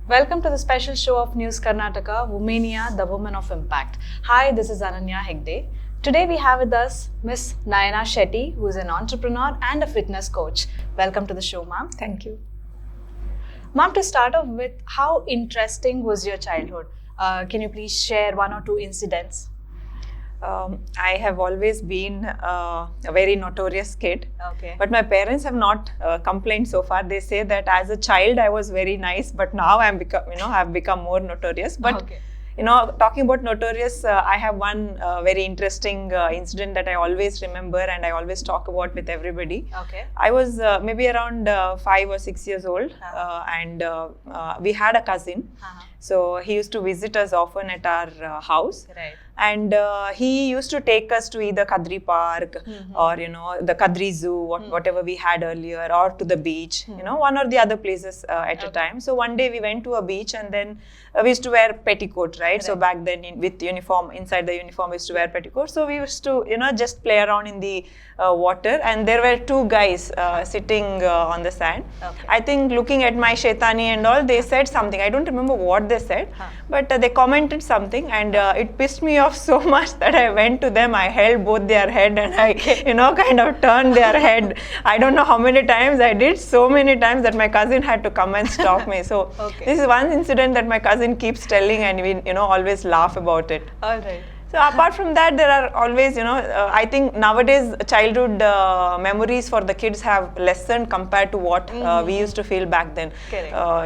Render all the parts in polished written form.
Welcome to the special show of News Karnataka, Womenia, the Woman of Impact. Hi, this is Ananya Hegde. Today we have with us Miss Nayana Shetty, who is an entrepreneur and a fitness coach. Welcome to the show, ma'am. Thank you. Ma'am, to start off with, how interesting was your childhood? Can you please share one or two incidents? I have always been a very notorious kid. Okay. But my parents have not complained so far. They say that as a child I was very nice, but now I've become more notorious. But Okay. Talking about notorious, I have one very interesting incident that I always remember and I always talk about with everybody. Okay. I was maybe around 5 or 6 years old, and we had a cousin. So he used to visit us often at our house. Right. And he used to take us to either Kadri Park or, the Kadri Zoo, whatever we had earlier, or to the beach, one or the other places at a time. So one day we went to a beach and then we used to wear petticoat, right? So back then with uniform, inside the uniform we used to wear petticoat. So we used to, just play around in the water, and there were two guys sitting on the sand. Okay. I think looking at my Shaitani and all, they said something. I don't remember what they said, but they commented something, and it pissed me off so much that I went to them. I held both their head and I, kind of turned their head. I don't know how many times I did, so many times that my cousin had to come and stop me. So this is one incident that my cousin keeps telling, and we, always laugh about it. All right. So apart from that, there are always, I think nowadays childhood memories for the kids have lessened compared to what we used to feel back then.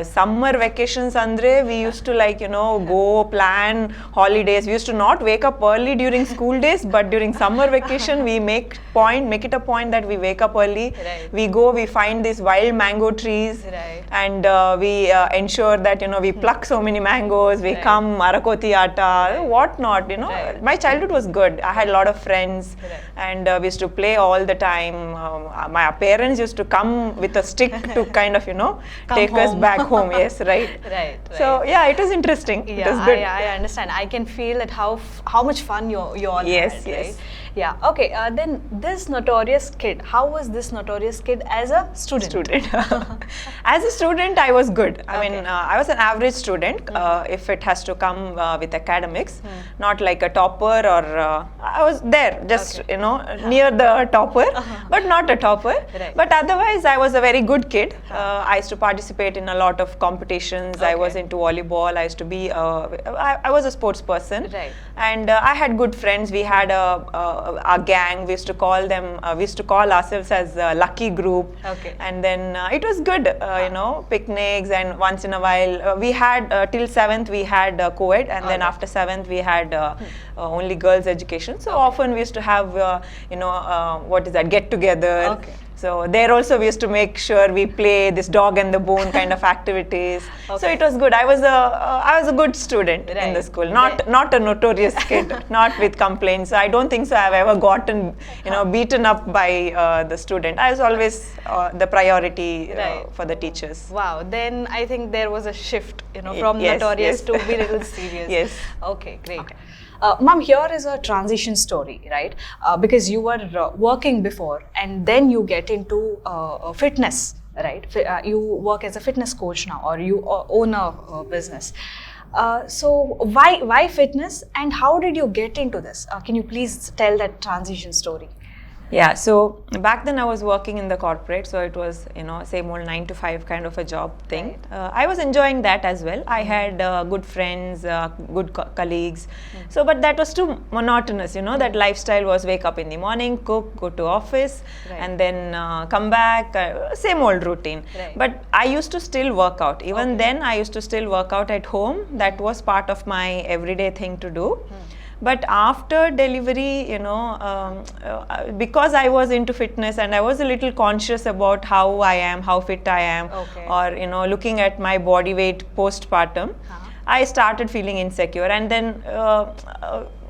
Summer vacations, andre, we used to go plan holidays. We used to not wake up early during school days, but during summer vacation, we make it a point that we wake up early. Right. We go, we find these wild mango trees, Right. and we ensure that, we pluck so many mangoes, we come, Marakoti Ata, whatnot, Right. My childhood was good. I had a lot of friends, and we used to play all the time. My parents used to come with a stick to kind of, take us back home. Yes, right. Right. So yeah, it was interesting. Yeah, it was good. I understand. I can feel that how much fun you all Yes, had, yes. right? Yeah. Okay. Then this notorious kid. How was this notorious kid as a student? As a student, I was good. I mean, Okay. I was an average student. If it has to come with academics, not like a topper, or I was there, just near the topper, but not a topper. Right. But otherwise, I was a very good kid. I used to participate in a lot of competitions. I was into volleyball. I used to be. I was a sports person. Right. And I had good friends. We had a gang. We used to call them. We used to call ourselves as Lucky Group. Okay. And then it was good. Picnics, and once in a while we had till 7th we had co-ed, and then after 7th we had only girls education. So often we used to have what is that, get together. Okay. So there also we used to make sure we play this dog and the bone kind of activities. So it was good. I was a good student in the school. Not a notorious kid. Not with complaints. I don't think so. I've ever gotten beaten up by the student. I was always the priority for the teachers. Wow. Then I think there was a shift, from notorious to be a little serious. Yes. Okay. Great. Okay. Ma'am, here is a transition story, right? Because you were working before, and then you get into fitness, right? You work as a fitness coach now, or you own a business. So why fitness, and how did you get into this? Can you please tell that transition story? Yeah, so back then I was working in the corporate, so it was, same old 9 to 5 kind of a job thing. I was enjoying that as well. I had good friends, good colleagues. So, but that was too monotonous, that lifestyle was wake up in the morning, cook, go to office, and then come back, same old routine. But I used to still work out. Even then, I used to still work out at home. That was part of my everyday thing to do. But after delivery, because I was into fitness and I was a little conscious about how I am, how fit I am, or looking at my body weight postpartum, I started feeling insecure. And then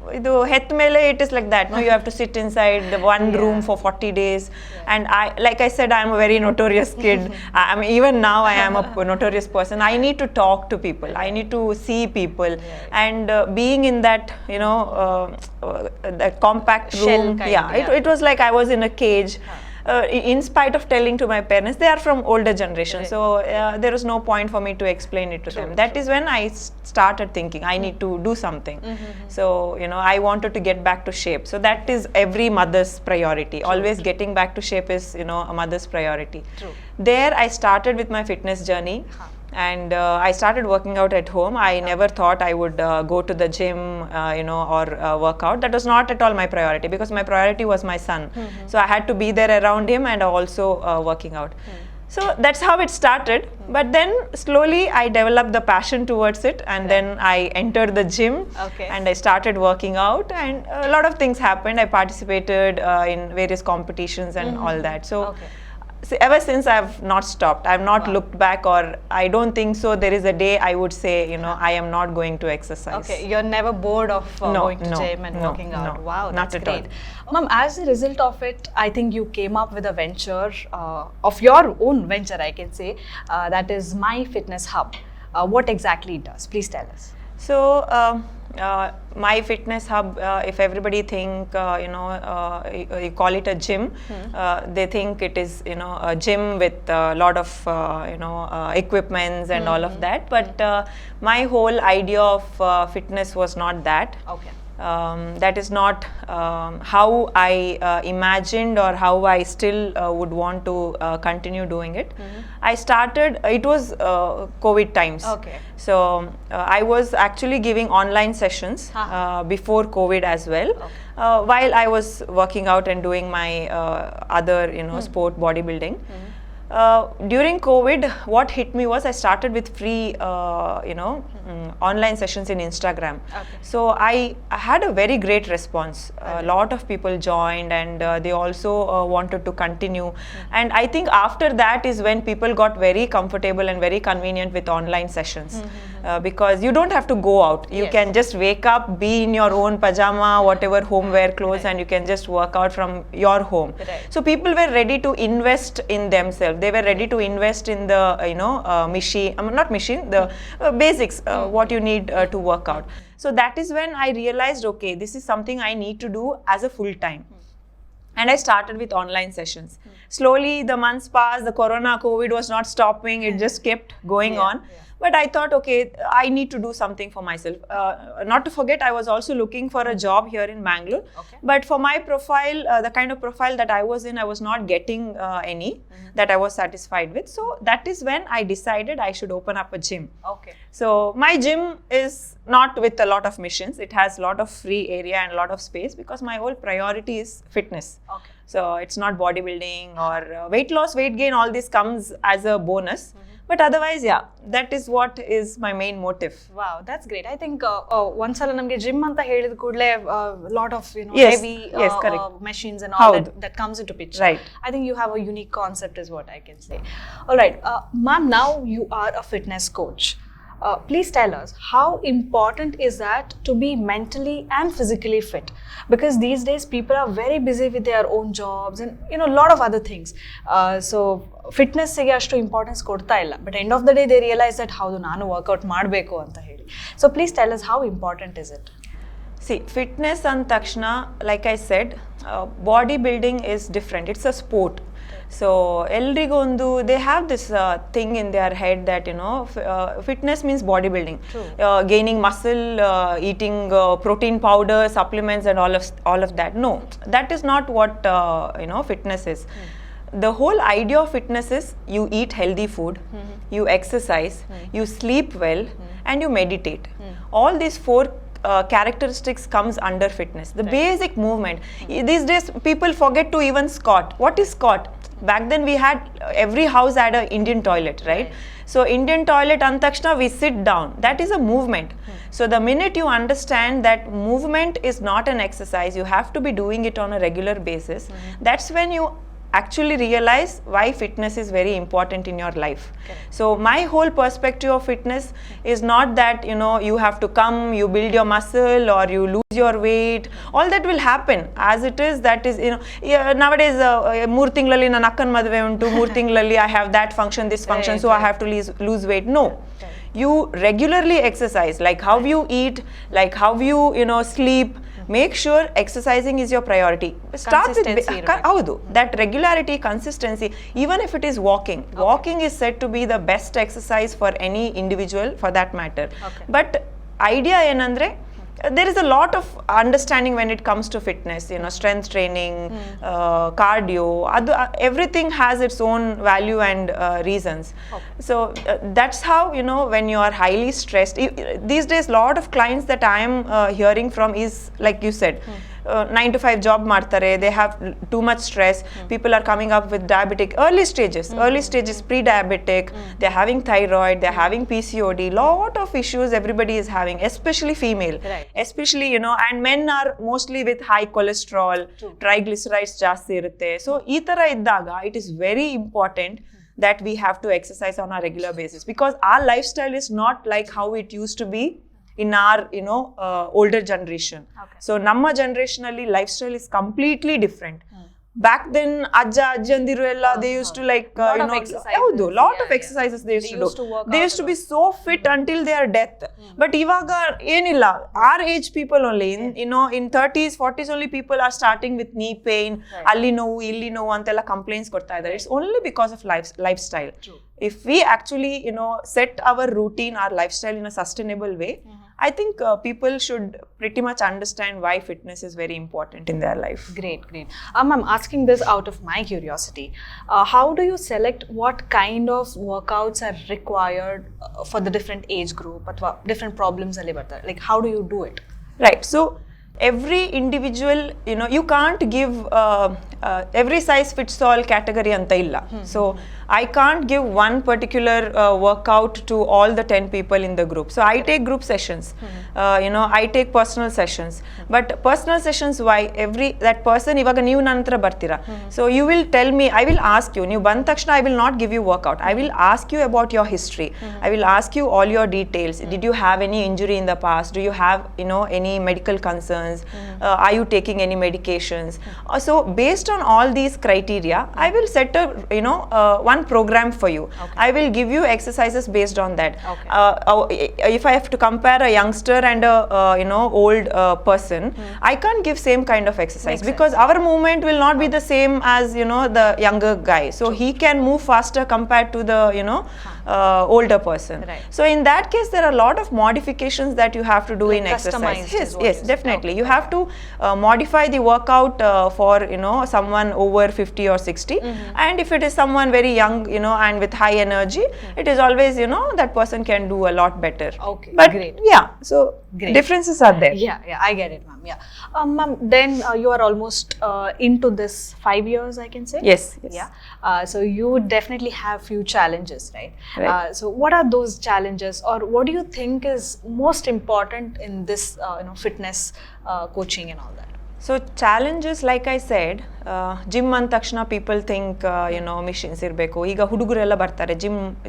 it is like that. No, you have to sit inside the one room for 40 days. And like I said, I'm a very notorious kid. I mean, even now I am a notorious person. I need to talk to people. I need to see people. And being in that, that compact room, it was like I was in a cage. in spite of telling to my parents, they are from older generation. Right. So there was no point for me to explain it to them. That is when I started thinking I need to do something. So, you know, I wanted to get back to shape. So that is every mother's priority. Always getting back to shape is, you know, a mother's priority. There I started with my fitness journey. And I started working out at home. I never thought I would go to the gym, you know, or work out. That was not at all my priority, because my priority was my son. So I had to be there around him and also working out. So that's how it started. But then slowly I developed the passion towards it, and then I entered the gym and I started working out, and a lot of things happened. I participated in various competitions and all that. So. So ever since, I've not stopped. I've not looked back, or I don't think so there is a day I would say, you know, I am not going to exercise. Okay, you're never bored of going to gym and working out. Wow, that's great. Ma'am, as a result of it, I think you came up with a venture, of your own venture, I can say, that is My Fitness Hub. What exactly it does? Please tell us. So, My Fitness Hub, if everybody think, you know, you call it a gym, they think it is, you know, a gym with a lot of, you know, equipments and all of that. But my whole idea of fitness was not that. That is not how I imagined, or how I still would want to continue doing it. I started, it was COVID times. So I was actually giving online sessions before COVID as well, while I was working out and doing my other, you know, sport bodybuilding. During COVID, what hit me was I started with free, you know, online sessions in Instagram. So I had a very great response. A lot of people joined, and they also wanted to continue. And I think after that is when people got very comfortable and very convenient with online sessions, because you don't have to go out. You can just wake up, be in your own pajama, whatever homeware clothes, and you can just work out from your home. So people were ready to invest in themselves. They were ready to invest in the, you know, machine, not machine, the basics, what you need to work out. So that is when I realized, okay, this is something I need to do as a full time. And I started with online sessions. Slowly the months passed, the corona, COVID was not stopping, it just kept going on. But I thought, okay, I need to do something for myself. Not to forget, I was also looking for a job here in Bangalore. But for my profile, the kind of profile that I was in, I was not getting any that I was satisfied with. So that is when I decided I should open up a gym. So my gym is not with a lot of machines. It has a lot of free area and a lot of space, because my whole priority is fitness. So it's not bodybuilding or weight loss, weight gain, all this comes as a bonus. But otherwise, yeah, that is what is my main motive. Wow, that's great. I think once namge gym anta helid koodle lot of, you know, heavy machines and all that comes into picture. I think you have a unique concept is what I can say. All right, ma'am, now you are a fitness coach. Please tell us, how important is that to be mentally and physically fit? Because these days people are very busy with their own jobs and, you know, a lot of other things. So fitness ge ashtu importance kodta illa, but end of the day they realize that how nanu workout ಮಾಡಬೇಕು ಅಂತ ಹೇಳಿ. So please tell us, how important is it? See, fitness and takshana, like I said, bodybuilding is different. It's a sport. So elrigondu, they have this thing in their head that, you know, fitness means bodybuilding, gaining muscle, eating protein powder, supplements, and all of that. No, that is not what you know, fitness is. The whole idea of fitness is you eat healthy food, you exercise, you sleep well, and you meditate. All these four characteristics comes under fitness. The basic movement. These days people forget to even squat. What is squat? Back then we had, every house had an Indian toilet, right? So Indian toilet antakshna, we sit down. That is a movement. So the minute you understand that movement is not an exercise, you have to be doing it on a regular basis. That's when you actually realize why fitness is very important in your life. So my whole perspective of fitness is not that, you know, you have to come, you build your muscle, or you lose your weight. All that will happen as it is. That is, you know, nowadays ಮೂರು ತಿಂಗಳಲ್ಲಿ ನನ್ನ ಅಕ್ಕನ ಮದುವೆ ಉಂಟು, ಮೂರು ತಿಂಗಳಲ್ಲಿ I have that function, this function, so I have to lose weight. No. you regularly exercise, like how you eat, like how you sleep. Make sure exercising is your priority. Start with that regularity, consistency. Even if it is walking, walking is said to be the best exercise for any individual, for that matter. But idea enandre, there is a lot of understanding when it comes to fitness, strength training, cardio, everything has its own value and reasons. So that's how, when you are highly stressed, these days lot of clients that I am hearing from is, like you said, 9 to 5 job martare, they have too much stress, people are coming up with diabetic, early stages, pre-diabetic, they're having thyroid, they're having PCOD, lot of issues everybody is having, especially female, especially, and men are mostly with high cholesterol, triglycerides ಜಾಸ್ತಿ ಇರುತ್ತೆ. So ಈ ತರ ಇದ್ದಾಗ it is very important that we have to exercise on a regular basis, because our lifestyle is not like how it used to be in our older generation. So namma generation alli lifestyle is completely different. Back then ajjandiru ella they used to like lot of exercises they used to do. They used to be so fit until their death. But ivaga enilla, our age people only, in 30s 40s only people are starting with knee pain, alli novu illi novu antella complaints korta idare. It's only because of lifestyle. If we actually set our routine, our lifestyle in a sustainable way, I think people should pretty much understand why fitness is very important in their life. Great. I'm asking this out of my curiosity. How do you select what kind of workouts are required for the different age group, or different problems alli bartare? Like, how do you do it? Right. So every individual, you can't give every size fits all category anta illa. So I can't give one particular workout to all the 10 people in the group. So I take group sessions, I take personal sessions. But personal sessions, why? That person ivaga ನೀವು ನನ್ನ ಹತ್ರ ಬರ್ತೀರಾ, so you will tell me, I will ask you, ನೀವು ಬಂದ ತಕ್ಷಣ I will not give you workout, I will ask you about your history, I will ask you all your details. Did you have any injury in the past? Do you have any medical concerns? Are you taking any medications? So based on all these criteria, I will set a one program for you. I will give you exercises based on that. If I have to compare a youngster and a old person, I can't give same kind of exercise, because our movement will not be the same as the younger guy. So he can move faster compared to the older person. So in that case, there are a lot of modifications that you have to do in exercise. Yes, definitely. You have to modify the workout for someone over 50 or 60, and if it is someone very young, and with high energy, it is always that person can do a lot better. But great. So differences are there. I get it, ma'am. Ma'am, then you are almost into this 5 years, I can say. Yes. So you definitely have few challenges, right? So what are those challenges, or what do you think is most important in this fitness coaching and all that? So challenges, like I said, gym ಅಂದ ತಕ್ಷಣ people think machines ಇರಬೇಕು. ಈಗ ಹುಡುಗರೆಲ್ಲ ಬರ್ತಾರೆ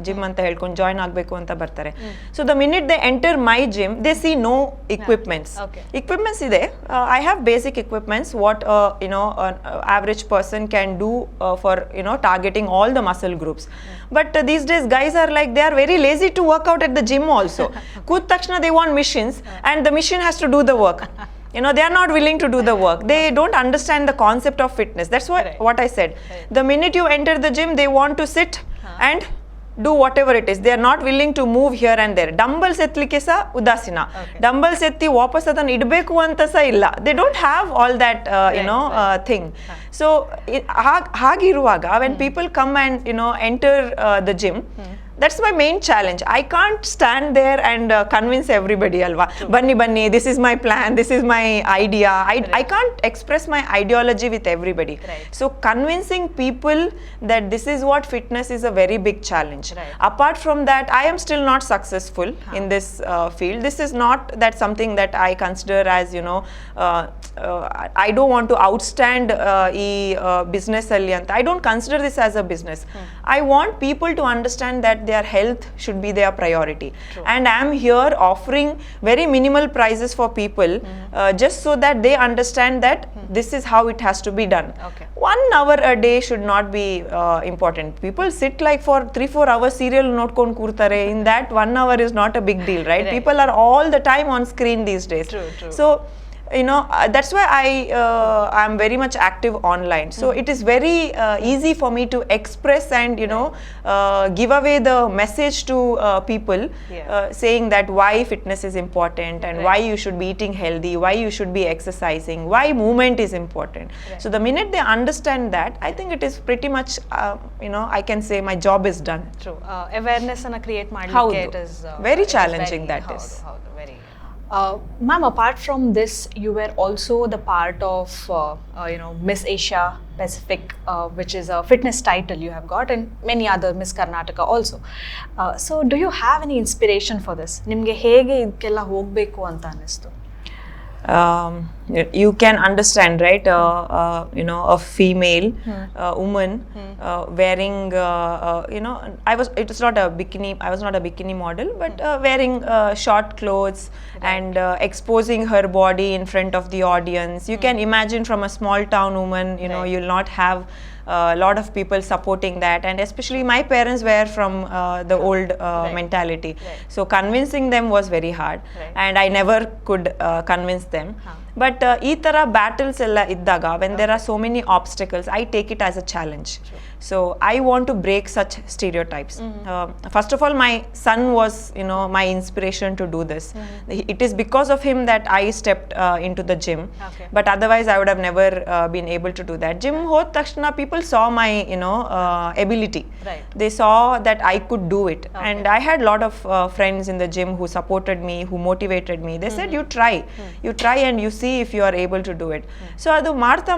gym ಅಂತ ಹೇಳ್ಕೊಂಡು join ಆಗಬೇಕು ಅಂತ ಬರ್ತಾರೆ. So the minute they enter my gym, they see no equipments. Equipments ಇದೆ. I have basic equipments what an average person can do for targeting all the muscle groups. But these days guys are like, they are very lazy to work out at the gym also. ಕೂತ ತಕ್ಷಣ they want machines, and the machine has to do the work. They are not willing to do the work. They don't understand the concept of fitness. That's what I said. The minute you enter the gym, they want to sit and do whatever it is. They are not willing to move here and there. Dumbbells ಎತ್ತಲಿಕ್ಕೆ ಸಹ ಉದಾಸೀನ. Dumbbells ಎತ್ತಿ ವಾಪಸ್ ಅದನ್ನು ಇಡಬೇಕು ಅಂತ ಸಹ ಇಲ್ಲ. They don't have all that thing. So ಹಾಗಿರುವಾಗ when people come and enter the gym, that's my main challenge. I can't stand there and convince everybody, alva. Banni, this is my plan, this is my idea. I can't express my ideology with everybody. So convincing people that this is what fitness is a very big challenge. Apart from that, I am still not successful in this field. This is not that something that I consider as I don't want to outstand business alli anta. I don't consider this as a business. I want people to understand that that their health should be their priority. And I am here offering very minimal prices for people just so that they understand that this is how it has to be done. 1 hour a day should not be important. People sit like for 3-4 hours serial notkondu kurtare. In that 1 hour is not a big deal, right? People are all the time on screen these days. So that's why I am very much active online. So it is very easy for me to express and give away the message to people, saying that why fitness is important and why you should be eating healthy, why you should be exercising, why movement is important. So the minute they understand that, I think it is pretty much I can say my job is done. True. Awareness and create madlikke it is very challenging. That is very. Ma'am, apart from this, you were also the part of, Miss Asia Pacific, which is a fitness title you have got, and many other Miss Karnataka also. So, do you have any inspiration for this? Nimge hege idkella hogbeku anta anistu? You can understand, right? A female woman wearing, it was not a bikini. I was not a bikini model, but wearing short clothes and exposing her body in front of the audience. You can imagine from a small town woman, you'll not have a lot of people supporting that, and especially my parents were from the old mentality. So convincing them was very hard, and I never could convince them. But ee tara battles ella iddaga, when there are so many obstacles, I take it as a challenge. So I want to break such stereotypes. First of all, my son was my inspiration to do this. It is because of him that I stepped into the gym, but otherwise I would have never been able to do that. Gym hod takshana people saw my ability. They saw that I could do it, and I had a lot of friends in the gym who supported me, who motivated me. They said, you try and you see if you are able to do it. So adu martha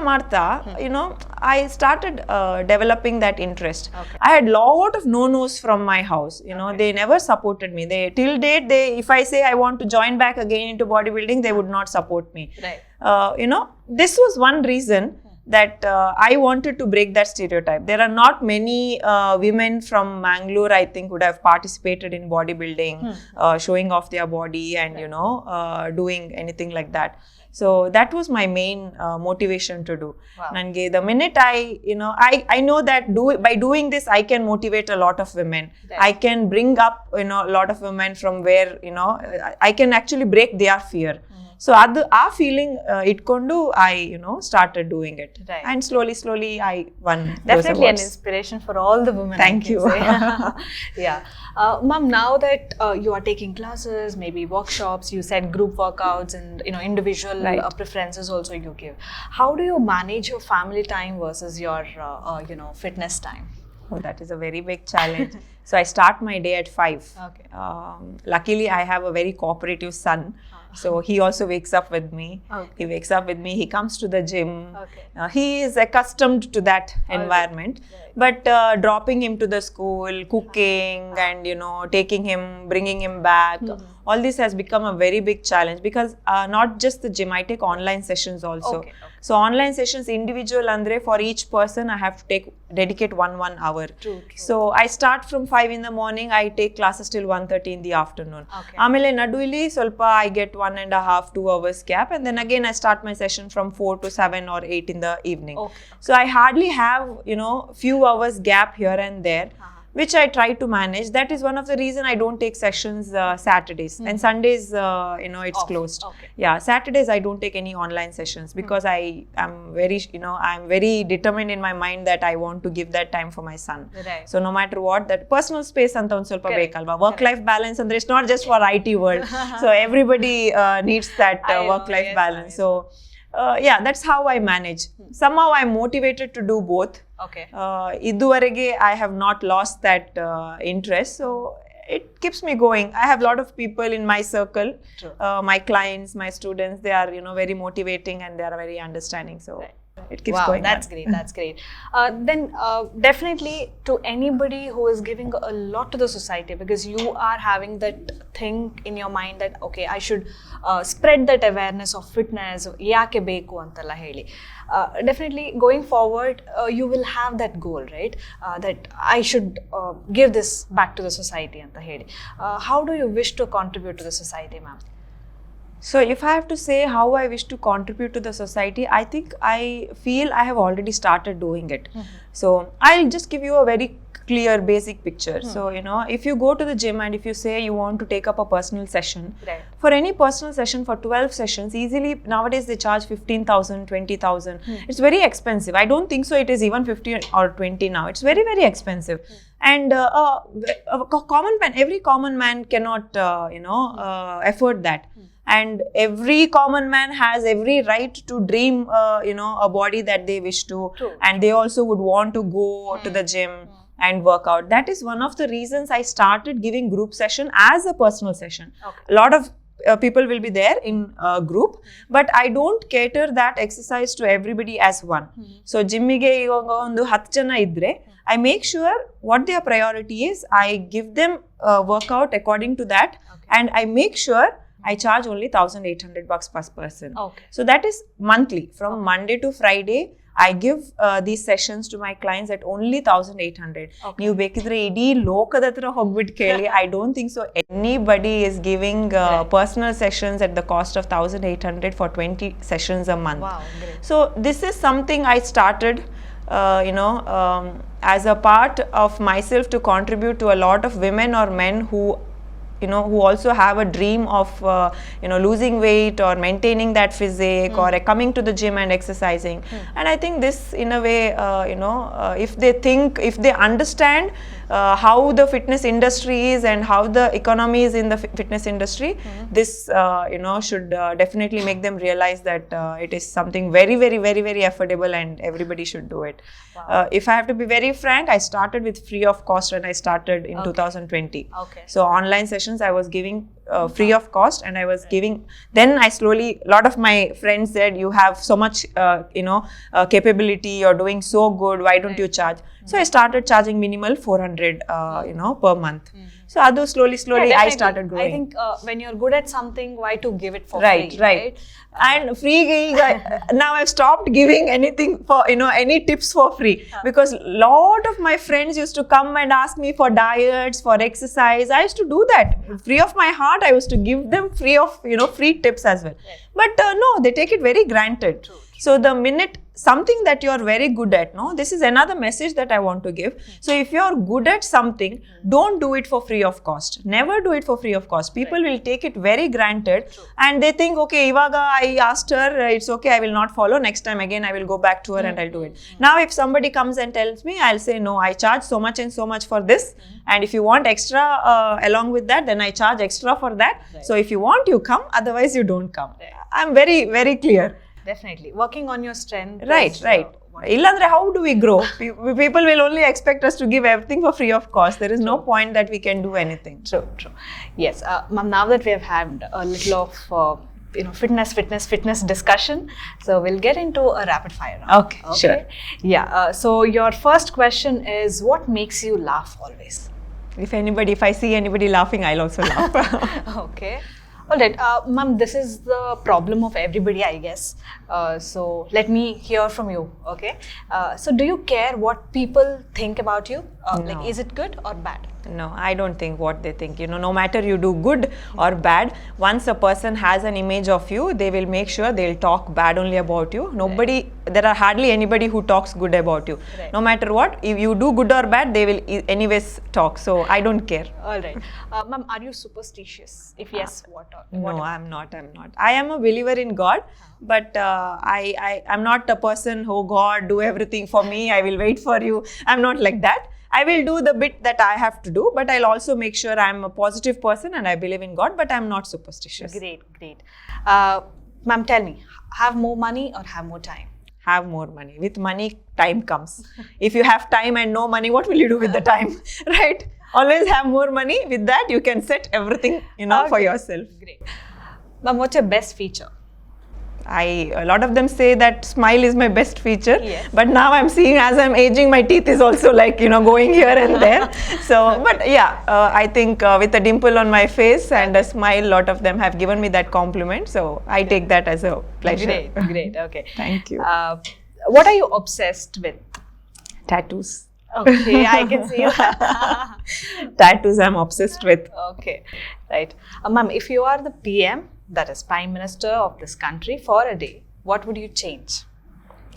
I started developing that interest. I had lot of no-nos from my house. They never supported me. They till date, if I say I want to join back again into bodybuilding, they would not support me. This was one reason that I wanted to break that stereotype. There are not many women from Mangalore, I think, would have participated in bodybuilding, showing off their body and doing anything like that. So that was my main motivation to do. Nange the minute I know that by doing this I can motivate a lot of women. I can bring up a lot of women from where I can actually break their fear. So our feeling itkondu I started doing it, and slowly I won. Definitely an inspiration for all the women. Thank you. Yeah. Ma'am, now that you are taking classes, maybe workshops, you said group workouts and individual preferences also you give. How do you manage your family time versus your fitness time? Oh, that is a very big challenge. So I start my day at 5. Luckily, I have a very cooperative son. So he also wakes up with me. He wakes up with me. He comes to the gym. He is accustomed to that environment. But dropping him to the school, cooking, and taking him, bringing him back, all this has become a very big challenge, because not just the gym, I take online sessions also. So online sessions, individual andre, for each person I have to dedicate one hour. So I start from 5 in the morning, I take classes till 1:30 in the afternoon. Amele naduili solpa I get 1.5-2 hours gap, and then again I start my session from 4 to 7 or 8 in the evening. So I hardly have few hours gap here and there, which I try to manage. That is one of the reason I don't take sessions Saturdays and Sundays. It's closed. Yeah, Saturdays I don't take any online sessions, because I am very I'm very determined in my mind that I want to give that time for my son. So no matter what, that personal space anta on solpa bekalva. Work life balance andre, it's not just for IT world. So everybody needs that work life balance. So that's how I manage. Somehow I'm motivated to do both. Iduvarege I have not lost that interest, so it keeps me going. I have a lot of people in my circle, my clients, my students. They are very motivating, and they are very understanding. So it keeps wow, going that's on. great. That's great. Then definitely to anybody who is giving a lot to the society, because you are having that thing in your mind that okay, I should spread that awareness of fitness. Yake beku antalla heli. Definitely going forward, you will have that goal, right? That I should give this back to the society anta heli. How do you wish to contribute to the society, ma'am? So if I have to say how I wish to contribute to the society, I feel I have already started doing it. So I'll just give you a very clear basic picture. So, if you go to the gym and if you say you want to take up a personal session, Right. for any personal session for 12 sessions, easily nowadays they charge 15,000, 20,000. It's very expensive. I don't think so it is even 50 or 20 now. It's very, very expensive. And every common man cannot, afford that. And every common man has every right to dream, a body that they wish to. True. And they also would want to go to the gym and work out. That is one of the reasons I started giving group session as a personal session. Okay. A lot of people will be there in a group, but I don't cater that exercise to everybody as one. So ಜಿಮ್ಮಿಗೆ ಇವಾಗ ಒಂದು 10 ಜನ ಇದ್ರೆ I make sure what their priority is. I give them workout according to that, and I make sure I charge only $1,800 per person. Okay. So that is monthly. From Monday to Friday, I give these sessions to my clients at only 1,800. ನೀವು ಬೇಕಿದ್ರೆ ಇಡೀ ಲೋಕದ ಹತ್ರ ಹೋಗ್ಬಿಟ್ಟು ಕೇಳಿ. I don't think so anybody is giving personal sessions at the cost of 1,800 for 20 sessions a month. Wow, great. So this is something I started, as a part of myself to contribute to a lot of women or men who also have a dream of, losing weight or maintaining that physique or coming to the gym and exercising. And I think this, in a way, if they understand how the fitness industry is and how the economy is in the fitness industry, this, should definitely make them realize that it is something very, very, very, very affordable and everybody should do it. Wow. If I have to be very frank, I started with free of cost when I started in 2020. Okay. So online sessions I was giving free of cost, and I was giving. Then I slowly, a lot of my friends said, "You have so much, capability. You're doing so good. Why don't you charge?" So I started charging minimal 400, per month. So adu slowly, Yeah, I started growing. I think when you're good at something, why to give it for Right. free? And free, now I've stopped giving anything for, any tips for free, because lot of my friends used to come and ask me for diets, for exercise. I used to do that free of my heart. I used to give them free of, free tips as well. But no, they take it very granted. True. So the minute something that you're very good at, this is another message that I want to give. So if you're good at something, don't do it for free of cost. Never do it for free of cost. People will take it very granted. True. And they think, okay, Ivaga, I asked her, it's okay, I will not follow. Next time again, I will go back to her and I'll do it. Now, if somebody comes and tells me, I'll say, no, I charge so much and so much for this. And if you want extra along with that, then I charge extra for that. So if you want, you come. Otherwise, you don't come. I'm very, very clear. Definitely. Working on your strength. Right. Wonderful. Illandre, how do we grow? People will only expect us to give everything for free of cost. There is no point that we can do anything. True. Yes. Ma'am, now that we have had a little of fitness discussion, so we'll get into a rapid fire round. Okay, sure. Yeah. So your first question is, what makes you laugh always? If I see anybody laughing, I'll also laugh. Okay. All right, ma'am, this is the problem of everybody, I guess. So let me hear from you, okay? So do you care what people think about you? Like, No. is it good or bad? No, I don't think what they think. No matter you do good or bad, once a person has an image of you, they will make sure they'll talk bad only about you. There are hardly anybody who talks good about you. Right. No matter what, if you do good or bad, they will anyways talk. So I don't care. All right. Ma'am, are you superstitious? If yes, what? No, I'm not. I am a believer in God, but I'm not a person who, God, do everything for me, I will wait for you. I'm not like that. I will do the bit that I have to do, but I'll also make sure I'm a positive person and I believe in God, but I'm not superstitious. Great. Ma'am, tell me, have more money or have more time? Have more money. With money, time comes. If you have time and no money, what will you do with the time? Right? Always have more money. With that, you can set everything, for yourself. Great. Ma'am, what's your best feature? A lot of them say that smile is my best feature, Yes. but now I'm seeing as I'm aging, my teeth is also like, going here and there. So, but yeah, I think with a dimple on my face and a smile, a lot of them have given me that compliment. So I take that as a pleasure. Great. Okay. Thank you. What are you obsessed with? Tattoos. Okay, I can see that. Tattoos I'm obsessed with. Okay, right. Ma'am, if you are the PM, that is Prime Minister of this country for a day, what would you change?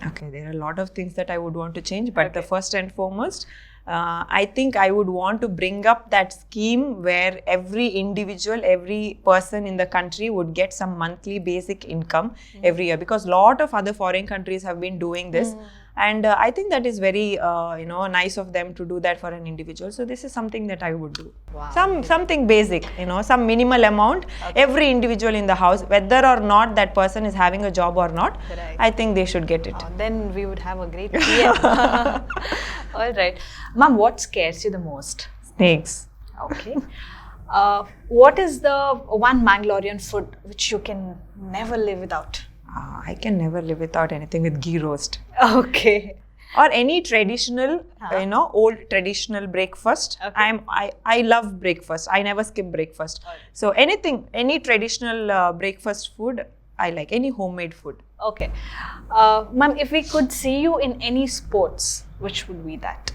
Okay, there are a lot of things that I would want to change, but the Okay. first and foremost, I think I would want to bring up that scheme where every individual, every person in the country would get some monthly basic income every year, because a lot of other foreign countries have been doing this. And I think that is very, nice of them to do that for an individual. So this is something that I would do. Wow. Something basic, some minimal amount. Every individual in the house, whether or not that person is having a job or not, Right. I think they should get it. Then we would have a great PM. All right. Ma'am, what scares you the most? Snakes. Okay. What is the one Mangalorean food which you can never live without? I can never live without anything with ghee roast. Okay. Or any traditional, old traditional breakfast. Okay. I love breakfast. I never skip breakfast. So any traditional breakfast food, I like. Any homemade food. Okay. Ma'am, if we could see you in any sports, which would be that?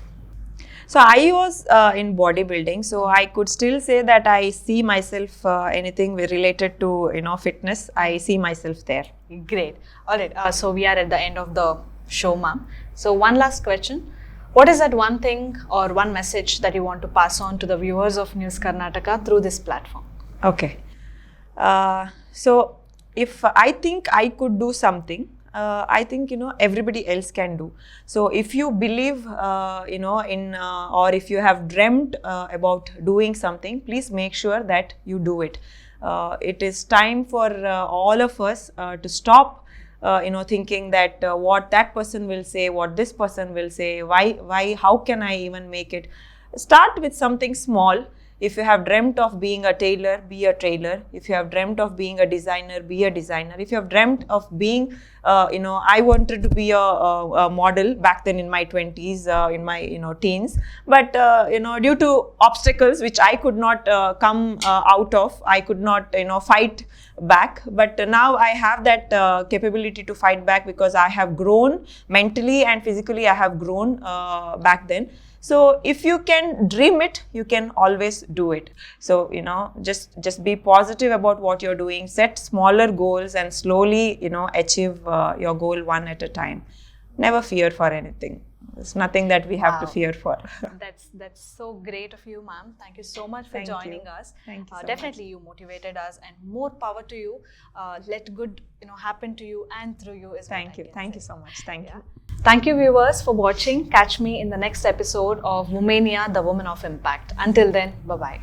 So I was in bodybuilding, so I could still say that I see myself anything related to fitness. I see myself there. Great. All right. So we are at the end of the show, ma'am. So one last question. What is that one thing or one message that you want to pass on to the viewers of News Karnataka through this platform? Okay. So if I think I could do something, I think everybody else can do. So if you believe or if you have dreamt about doing something, please make sure that you do it. It is time for all of us to stop thinking that what that person will say, what this person will say, why, how can I even make it? Start with something small. If you have dreamt of being a tailor, be a tailor. If you have dreamt of being a designer, be a designer. If you have dreamt of being, I wanted to be a model back then in my 20s, in my, teens. But, due to obstacles which I could not come out of, I could not, fight back. But now I have that capability to fight back because I have grown mentally and physically. I have grown back then. So if you can dream it, you can always do it. So, just be positive about what you're doing, set smaller goals and slowly, achieve your goal one at a time. Never fear for anything. There's nothing that we have to fear for. That's so great of you, ma'am. Thank you so much for Thank joining you. us. Thank you so Definitely, you motivated us, and more power to you. Let good, happen to you and through you is Thank what you. I can Thank say. you so much. Thank you. Thank you, viewers, for watching. Catch me in the next episode of Womenia, the Woman of Impact. Until then, bye-bye.